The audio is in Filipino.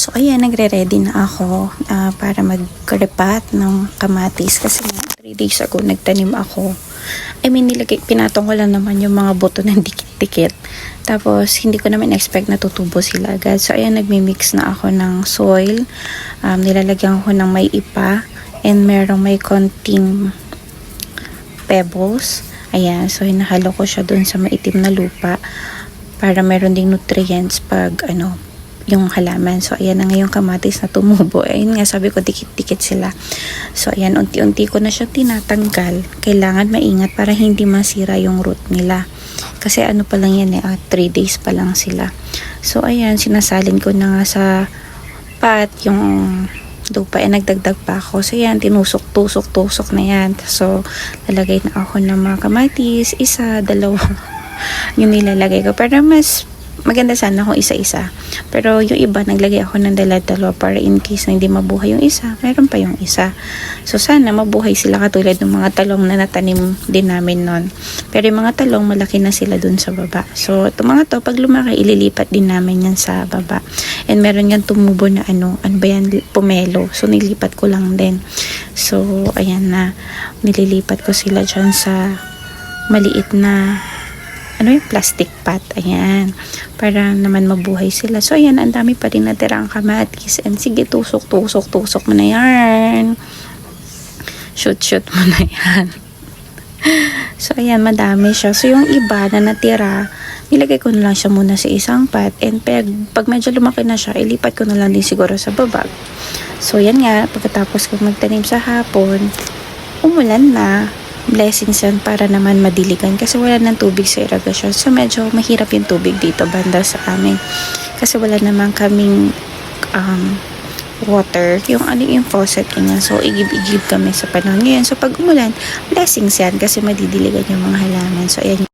So ayan, nagre-ready na ako para mag-repat ng kamatis kasi 3 days ago nagtanim ako. Pinatong ko lang naman yung mga buto ng dikit-dikit. Tapos hindi ko naman expect na tutubo sila agad. So ayan, nagmi-mix na ako ng soil. Nilalagyan ko ng may ipa and may konting pebbles. Ayan, so hinahalo ko siya dun sa maitim na lupa para meron ding nutrients pag yung halaman. So, ayan na ngayong kamatis na tumubo. Ayun nga, sabi ko, dikit-dikit sila. So, ayan, unti-unti ko na siya tinatanggal. Kailangan maingat para hindi masira yung root nila. Kasi pa lang yan 3 days pa lang sila. So, ayan, sinasalin ko na nga sa pot yung lupa. Nagdagdag pa ako. So, ayan, tinusok-tusok na yan. So, lalagay na ako ng mga kamatis. 1, 2 yung nilalagay ko. Pero mas maganda sana kung isa-isa. Pero yung iba, naglagay ako ng dala-dalawa para in case na hindi mabuhay yung isa, meron pa yung isa. So, sana mabuhay sila katulad ng mga talong na natanim din namin nun. Pero yung mga talong, malaki na sila dun sa baba. So, itong mga to, pag lumaki, ililipat din namin yan sa baba. And meron yan tumubo na ano ba yan? Pomelo. So, nilipat ko lang din. So, ayan na. Nililipat ko sila dyan sa maliit na yung plastic pot, ayan, para naman mabuhay sila. So, ayan, ang dami pa rin natirang kamatis, and sige, tusok mo na yan. Shoot mo na yan. So, ayan, madami siya. So, yung iba na natira, nilagay ko na lang siya muna sa isang pot, and pag medyo lumaki na siya, ilipat ko na lang din siguro sa baba. So, yan nga, pagkatapos ko magtanim sa hapon, umulan na. Blessings yan para naman madiligan kasi wala ng tubig sa iragasyon. So medyo mahirap yung tubig dito banda sa amin kasi wala naman kaming water, yung faucet ganyan. So igib-igib kami sa panahon ngayon. So pag umulan, blessings yan kasi madidiligan yung mga halaman. So ayan.